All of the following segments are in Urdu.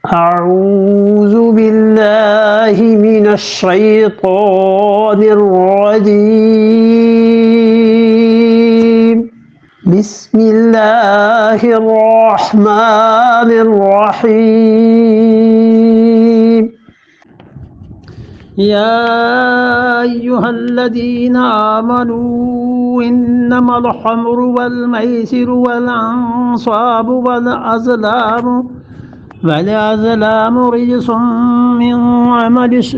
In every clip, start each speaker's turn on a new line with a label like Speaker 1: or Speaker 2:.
Speaker 1: أعوذ بالله من الشيطان الرجيم بسم الله الرحمن الرحيم يا أيها الذين آمنوا إنما الخمر والميسر والأنصاب والأزلام رجس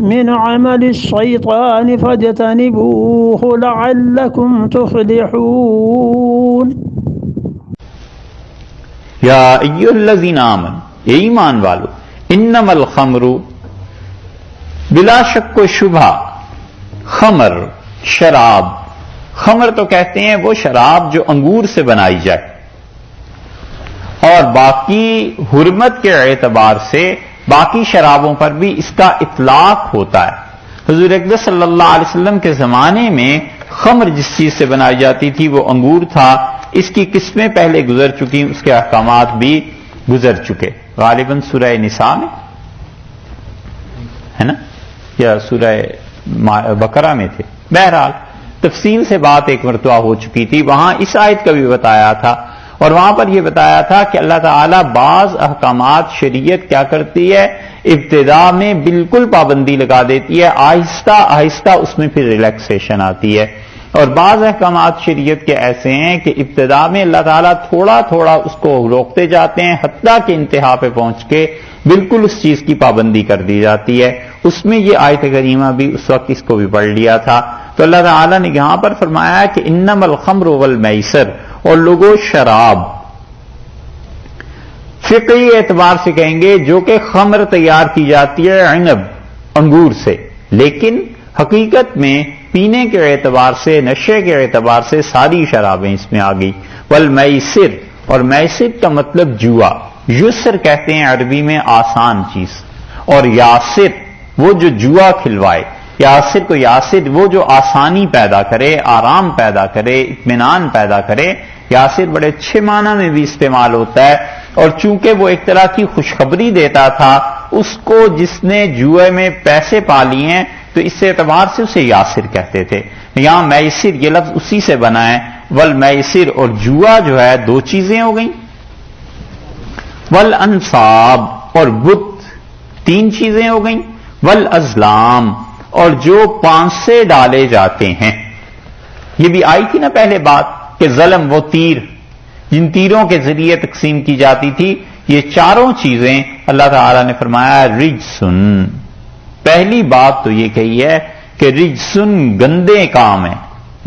Speaker 1: من عمل الشيطان فاجتنبوه لعلكم تفلحون
Speaker 2: یا ایھا الذین آمنوا، اے ایمان والو، انما الخمر، بلا شک و شبہ، خمر، شراب، خمر تو کہتے ہیں وہ شراب جو انگور سے بنائی جائے، اور باقی حرمت کے اعتبار سے باقی شرابوں پر بھی اس کا اطلاق ہوتا ہے۔ حضور اقدس صلی اللہ علیہ وسلم کے زمانے میں خمر جس چیز سے بنائی جاتی تھی وہ انگور تھا۔ اس کی قسمیں پہلے گزر چکی، اس کے احکامات بھی گزر چکے، غالباً سورہ نساء میں ہے نا، یا سورہ بقرہ میں تھے، بہرحال تفصیل سے بات ایک مرتبہ ہو چکی تھی، وہاں اس آیت کا بھی بتایا تھا، اور وہاں پر یہ بتایا تھا کہ اللہ تعالیٰ بعض احکامات شریعت کیا کرتی ہے، ابتدا میں بالکل پابندی لگا دیتی ہے، آہستہ آہستہ اس میں پھر ریلیکسیشن آتی ہے، اور بعض احکامات شریعت کے ایسے ہیں کہ ابتدا میں اللہ تعالیٰ تھوڑا تھوڑا اس کو روکتے جاتے ہیں، حتیٰ کہ انتہا پہ پہنچ کے بالکل اس چیز کی پابندی کر دی جاتی ہے۔ اس میں یہ آیت کریمہ بھی اس وقت اس کو بھی پڑھ لیا تھا۔ تو اللہ تعالیٰ نے یہاں پر فرمایا کہ انما الخمر والمیسر، اور لوگوں شراب، فقہی اعتبار سے کہیں گے جو کہ خمر تیار کی جاتی ہے عنب، انگور سے، لیکن حقیقت میں پینے کے اعتبار سے، نشے کے اعتبار سے ساری شرابیں اس میں آ گئی۔ والمیسر، اور میسر کا مطلب جوا، یسر کہتے ہیں عربی میں آسان چیز، اور یاسر وہ جو جوا کھلوائے، یاسر کو یاسر وہ جو آسانی پیدا کرے، آرام پیدا کرے، اطمینان پیدا کرے، یاسر بڑے اچھے معنی میں بھی استعمال ہوتا ہے، اور چونکہ وہ ایک طرح کی خوشخبری دیتا تھا اس کو جس نے جوئے میں پیسے پا لیے ہیں، تو اس اعتبار سے اسے یاسر کہتے تھے۔ یہاں میسر یہ لفظ اسی سے بنا ہے، والمیسر، اور جوا جو ہے دو چیزیں ہو گئیں، والانصاب، اور بت تین چیزیں ہو گئیں، والازلام، اور جو پانسے ڈالے جاتے ہیں۔ یہ بھی آئی تھی نا پہلے بات کہ ظلم وہ تیر جن تیروں کے ذریعے تقسیم کی جاتی تھی، یہ چاروں چیزیں اللہ تعالی نے فرمایا رجسن۔ پہلی بات تو یہ کہی ہے کہ رجسن گندے کام ہے،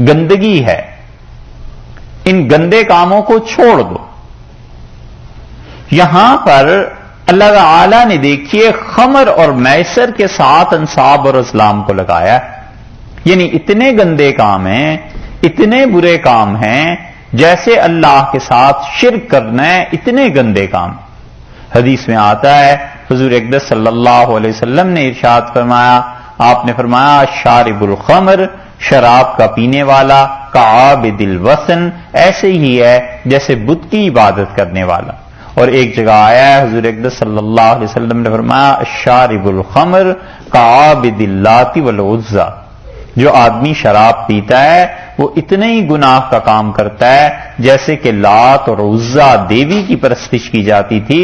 Speaker 2: گندگی ہے، ان گندے کاموں کو چھوڑ دو۔ یہاں پر اللہ تعالی نے دیکھیے خمر اور میسر کے ساتھ انصاب اور ازلام کو لگایا، یعنی اتنے گندے کام ہیں، اتنے برے کام ہیں، جیسے اللہ کے ساتھ شرک کرنا ہے، اتنے گندے کام۔ حدیث میں آتا ہے حضور اقدس صلی اللہ علیہ وسلم نے ارشاد فرمایا، آپ نے فرمایا شارب الخمر، شراب کا پینے والا، کعابد الوثن، ایسے ہی ہے جیسے بت کی عبادت کرنے والا۔ اور ایک جگہ آیا ہے حضور اقدس صلی اللہ علیہ وسلم نے فرمایا الشارب الخمر کعابد اللات والعزى، جو آدمی شراب پیتا ہے وہ اتنے ہی گناہ کا کام کرتا ہے جیسے کہ لات اور عزا دیوی کی پرستش کی جاتی تھی،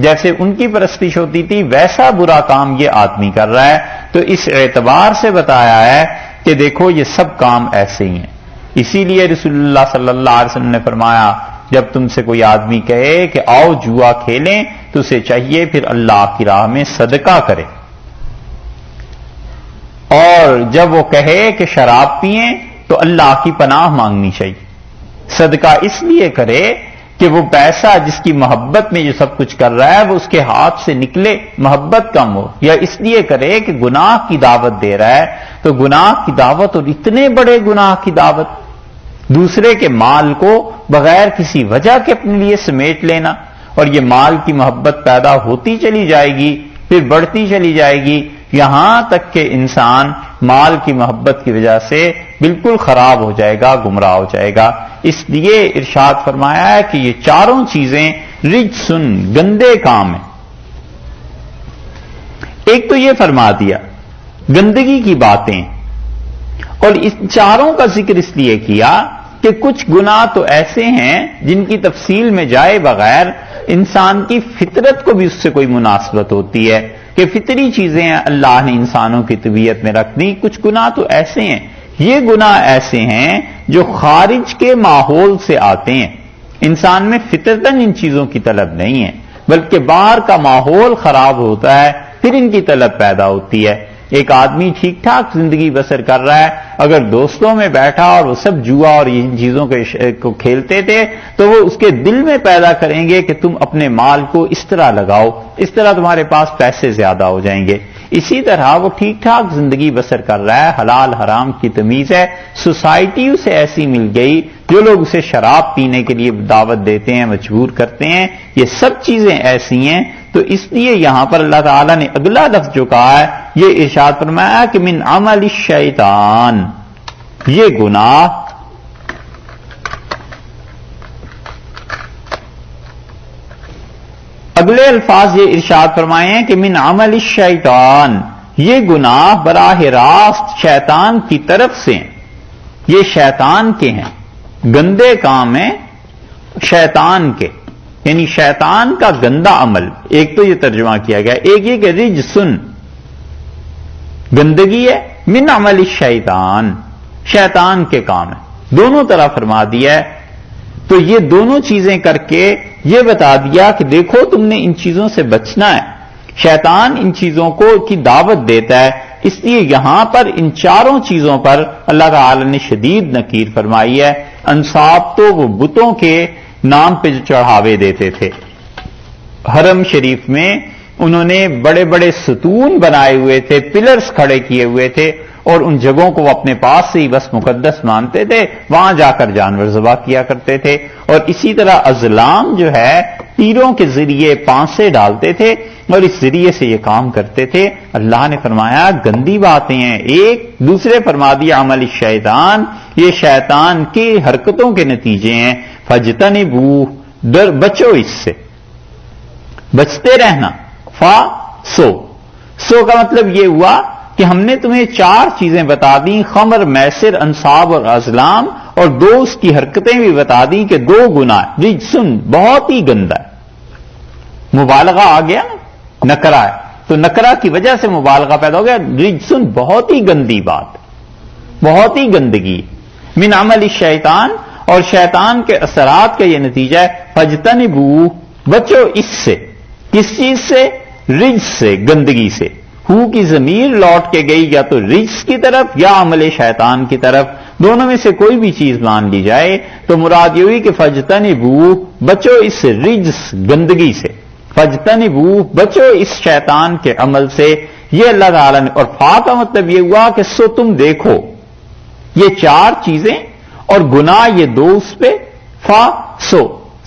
Speaker 2: جیسے ان کی پرستش ہوتی تھی ویسا برا کام یہ آدمی کر رہا ہے۔ تو اس اعتبار سے بتایا ہے کہ دیکھو یہ سب کام ایسے ہی ہیں۔ اسی لیے رسول اللہ صلی اللہ علیہ وسلم نے فرمایا جب تم سے کوئی آدمی کہے کہ آؤ جوا کھیلیں تو اسے چاہیے پھر اللہ کی راہ میں صدقہ کرے، اور جب وہ کہے کہ شراب پئیں تو اللہ کی پناہ مانگنی چاہیے۔ صدقہ اس لیے کرے کہ وہ پیسہ جس کی محبت میں جو سب کچھ کر رہا ہے وہ اس کے ہاتھ سے نکلے، محبت کم ہو، یا اس لیے کرے کہ گناہ کی دعوت دے رہا ہے تو گناہ کی دعوت، اور اتنے بڑے گناہ کی دعوت، دوسرے کے مال کو بغیر کسی وجہ کے اپنے لیے سمیٹ لینا، اور یہ مال کی محبت پیدا ہوتی چلی جائے گی، پھر بڑھتی چلی جائے گی، یہاں تک کہ انسان مال کی محبت کی وجہ سے بالکل خراب ہو جائے گا، گمراہ ہو جائے گا۔ اس لیے ارشاد فرمایا ہے کہ یہ چاروں چیزیں رجسن، گندے کام ہیں۔ ایک تو یہ فرما دیا گندگی کی باتیں، اور اس چاروں کا ذکر اس لیے کیا کہ کچھ گناہ تو ایسے ہیں جن کی تفصیل میں جائے بغیر انسان کی فطرت کو بھی اس سے کوئی مناسبت ہوتی ہے کہ فطری چیزیں اللہ نے انسانوں کی طبیعت میں رکھ دی. کچھ گناہ تو ایسے ہیں، یہ گناہ ایسے ہیں جو خارج کے ماحول سے آتے ہیں. انسان میں فطرتاً ان چیزوں کی طلب نہیں ہے، بلکہ باہر کا ماحول خراب ہوتا ہے پھر ان کی طلب پیدا ہوتی ہے. ایک آدمی ٹھیک ٹھاک زندگی بسر کر رہا ہے، اگر دوستوں میں بیٹھا اور وہ سب جوا اور ان چیزوں کو کھیلتے تھے تو وہ اس کے دل میں پیدا کریں گے کہ تم اپنے مال کو اس طرح لگاؤ، اس طرح تمہارے پاس پیسے زیادہ ہو جائیں گے. اسی طرح وہ ٹھیک ٹھاک زندگی بسر کر رہا ہے، حلال حرام کی تمیز ہے، سوسائٹی اسے ایسی مل گئی جو لوگ اسے شراب پینے کے لیے دعوت دیتے ہیں، مجبور کرتے ہیں، یہ سب چیزیں ایسی ہیں. تو اس لیے یہاں پر اللہ تعالیٰ نے اگلا لفظ جو کہا ہے یہ ارشاد فرمایا کہ من عمل الشیطان، یہ گناہ اگلے الفاظ یہ ارشاد فرمائے ہیں کہ من عمل الشیطان، یہ گناہ براہ راست شیطان کی طرف سے ہیں، یہ شیطان کے ہیں، گندے کام ہیں شیطان کے، یعنی شیطان کا گندا عمل. ایک تو یہ ترجمہ کیا گیا، ایک یہ کہ رجسن گندگی ہے، من عمل الشیطان شیطان کے کام ہے، دونوں طرح فرما دیا ہے. تو یہ دونوں چیزیں کر کے یہ بتا دیا کہ دیکھو تم نے ان چیزوں سے بچنا ہے. شیطان ان چیزوں کو کی دعوت دیتا ہے، اس لیے یہاں پر ان چاروں چیزوں پر اللہ تعالی نے شدید نکیر فرمائی ہے. انصاب تو وہ بتوں کے نام پہ جو چڑھاوے دیتے تھے، حرم شریف میں انہوں نے بڑے بڑے ستون بنائے ہوئے تھے، پلرز کھڑے کیے ہوئے تھے، اور ان جگہوں کو وہ اپنے پاس سے ہی بس مقدس مانتے تھے، وہاں جا کر جانور ذبح کیا کرتے تھے. اور اسی طرح ازلام جو ہے تیروں کے ذریعے پانسے ڈالتے تھے اور اس ذریعے سے یہ کام کرتے تھے. اللہ نے فرمایا گندی باتیں ہیں. ایک دوسرے فرما دیا عمل الشیطان، یہ شیطان کی حرکتوں کے نتیجے ہیں. فجتنبوہ، بچو اس سے، بچتے رہنا. سو کا مطلب یہ ہوا کہ ہم نے تمہیں چار چیزیں بتا دیں، خمر، میسر، انصاب اور ازلام، اور دو اس کی حرکتیں بھی بتا دیں کہ دو گناہ. رجسن بہت ہی گندا ہے، مبالغہ آ گیا نا، نکرا ہے تو نکرا کی وجہ سے مبالغہ پیدا ہو گیا. رجسن بہت ہی گندی بات، بہت ہی گندگی. من عمل الشیطان، اور شیطان کے اثرات کا یہ نتیجہ ہے. فجتنبوہ، بچو اس سے. کس چیز سے؟ رجس سے، گندگی سے. ہو کی ضمیر لوٹ کے گئی یا تو رجس کی طرف یا عمل شیطان کی طرف، دونوں میں سے کوئی بھی چیز مان لی جائے تو مراد یہ ہوئی کہ فجتنبوہ، بچو اس رجس گندگی سے. فجتنبوہ، بچو اس شیطان کے عمل سے. یہ اللہ تعالیٰ نے، اور فا کا مطلب یہ ہوا کہ سو تم دیکھو یہ چار چیزیں اور گناہ یہ دو اس پہ. فا سو،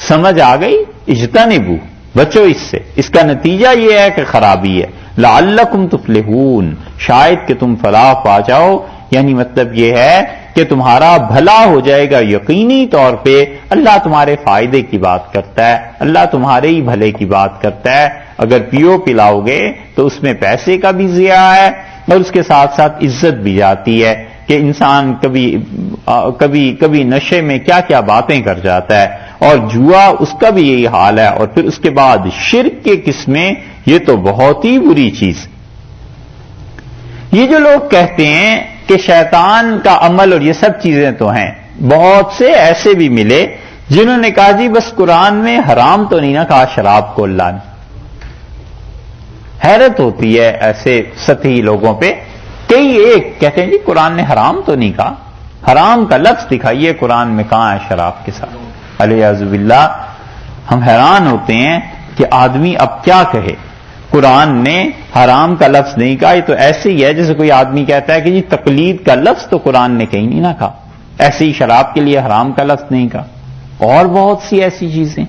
Speaker 2: سمجھ آ گئی. اجتنبوہ، بچو اس سے. اس کا نتیجہ یہ ہے کہ خرابی ہے. لعلکم تفلحون، شاید کہ تم فلاح پا جاؤ. یعنی مطلب یہ ہے کہ تمہارا بھلا ہو جائے گا. یقینی طور پہ اللہ تمہارے فائدے کی بات کرتا ہے، اللہ تمہارے ہی بھلے کی بات کرتا ہے. اگر پیو پلاؤ گے تو اس میں پیسے کا بھی ضیاع ہے اور اس کے ساتھ ساتھ عزت بھی جاتی ہے کہ انسان کبھی نشے میں کیا کیا باتیں کر جاتا ہے. اور جوا اس کا بھی یہی حال ہے. اور پھر اس کے بعد شرک کے قسمیں، یہ تو بہت ہی بری چیز. یہ جو لوگ کہتے ہیں کہ شیطان کا عمل اور یہ سب چیزیں تو ہیں، بہت سے ایسے بھی ملے جنہوں نے کہا جی بس قرآن میں حرام تو نہیں نہ کہا شراب کو اللہ نے. حیرت ہوتی ہے ایسے سطحی لوگوں پہ. کئی ایک کہتے ہیں جی قرآن نے حرام تو نہیں کہا، حرام کا لفظ دکھائیے قرآن میں کہاں ہے شراب کے ساتھ. علیہ باللہ. ہم حیران ہوتے ہیں کہ آدمی اب کیا کہے. قرآن نے حرام کا لفظ نہیں کہا. یہ تو ایسے ہی ہے جیسے کوئی آدمی کہتا ہے کہ جی تقلید کا لفظ تو قرآن نے کہیں نہیں نہ کہا، ایسے ہی شراب کے لیے حرام کا لفظ نہیں کہا. اور بہت سی ایسی چیزیں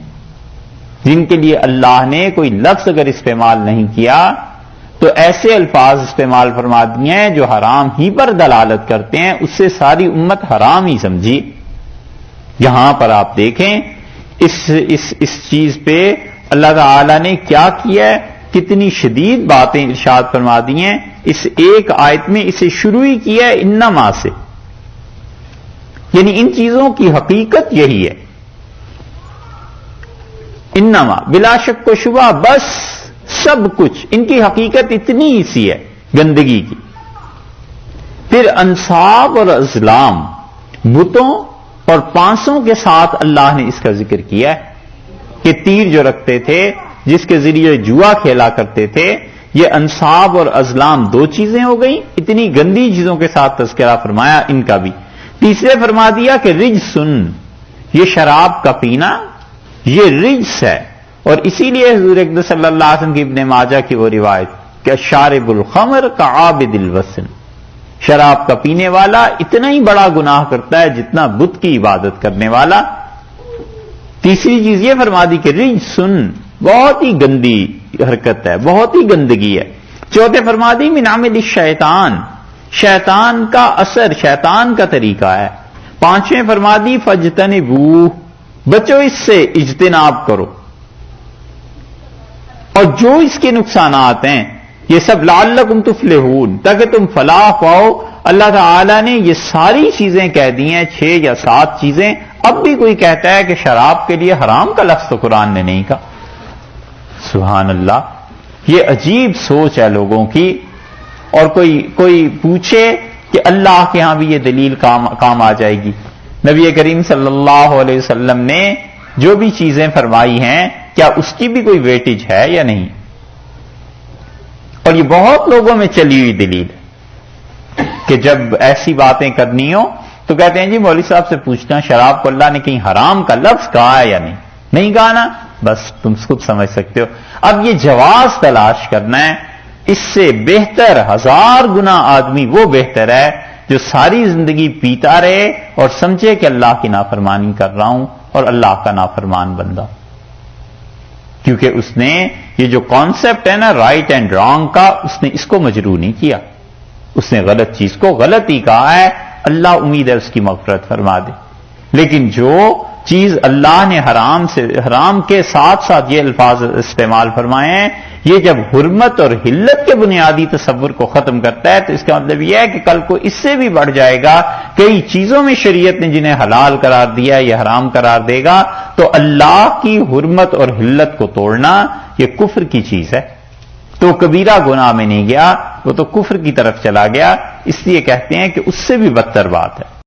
Speaker 2: جن کے لیے اللہ نے کوئی لفظ اگر استعمال نہیں کیا تو ایسے الفاظ استعمال فرما دیے ہیں جو حرام ہی پر دلالت کرتے ہیں، اس سے ساری امت حرام ہی سمجھی. یہاں پر آپ دیکھیں اس چیز پہ اللہ تعالی نے کیا کیا ہے. کتنی شدید باتیں ارشاد فرما دی ہیں اس ایک آیت میں. اسے شروع ہی کیا ہے انما سے، یعنی ان چیزوں کی حقیقت یہی ہے. انما بلا شک و شبہ، بس سب کچھ ان کی حقیقت اتنی ہی سی ہے گندگی کی. پھر انصاب اور ازلام، بتوں اور پانسوں کے ساتھ اللہ نے اس کا ذکر کیا ہے کہ تیر جو رکھتے تھے جس کے ذریعے جوا کھیلا کرتے تھے، یہ انصاب اور ازلام دو چیزیں ہو گئیں. اتنی گندی چیزوں کے ساتھ تذکرہ فرمایا ان کا بھی. تیسرے فرما دیا کہ رجسن، یہ شراب کا پینا یہ رجس ہے. اور اسی لیے حضور اقدس صلی اللہ علیہ وسلم کی ابن ماجہ کی وہ روایت کہ شارب الخمر کعابد الوثن، شراب کا پینے والا اتنا ہی بڑا گناہ کرتا ہے جتنا بت کی عبادت کرنے والا. تیسری چیز یہ فرما دی کہ رجسن، بہت ہی گندی حرکت ہے، بہت ہی گندگی ہے. چوتھے فرما دی من عمل الشیطان، شیطان کا اثر، شیطان کا طریقہ ہے. پانچویں فرما دی فاجتنبوہ، بچو اس سے، اجتناب کرو. اور جو اس کے نقصانات ہیں یہ سب لعلکم تفلحون، تاکہ تم فلاح پاؤ. اللہ تعالی نے یہ ساری چیزیں کہہ دی ہیں، 6 یا 7 چیزیں. اب بھی کوئی کہتا ہے کہ شراب کے لیے حرام کا لفظ تو قرآن نے نہیں کہا. سبحان اللہ، یہ عجیب سوچ ہے لوگوں کی. اور کوئی پوچھے کہ اللہ کے ہاں بھی یہ دلیل کام آ جائے گی. نبی کریم صلی اللہ علیہ وسلم نے جو بھی چیزیں فرمائی ہیں کیا اس کی بھی کوئی ویٹیج ہے یا نہیں؟ اور یہ بہت لوگوں میں چلی ہوئی دلیل کہ جب ایسی باتیں کرنی ہو تو کہتے ہیں جی مولوی صاحب سے پوچھنا شراب کو اللہ نے کہیں حرام کا لفظ کہا ہے یا نہیں. نہیں کہا نا، بس تم خود سمجھ سکتے ہو. اب یہ جواز تلاش کرنا ہے، اس سے بہتر 1000 گنا آدمی وہ بہتر ہے جو ساری زندگی پیتا رہے اور سمجھے کہ اللہ کی نافرمانی کر رہا ہوں اور اللہ کا نافرمان بندہ. کیونکہ اس نے یہ جو کانسیپٹ ہے نا رائٹ اینڈ رانگ کا، اس نے اس کو مجروح نہیں کیا. اس نے غلط چیز کو غلط ہی کہا ہے. اللہ امید ہے اس کی مغفرت فرما دے. لیکن جو چیز اللہ نے حرام کے ساتھ ساتھ یہ الفاظ استعمال فرمائے ہیں، یہ جب حرمت اور حلت کے بنیادی تصور کو ختم کرتا ہے تو اس کا مطلب یہ ہے کہ کل کو اس سے بھی بڑھ جائے گا. کئی چیزوں میں شریعت نے جنہیں حلال قرار دیا یا حرام قرار دے گا، تو اللہ کی حرمت اور حلت کو توڑنا یہ کفر کی چیز ہے. تو کبیرہ گناہ میں نہیں گیا، وہ تو کفر کی طرف چلا گیا. اس لیے کہتے ہیں کہ اس سے بھی بدتر بات ہے.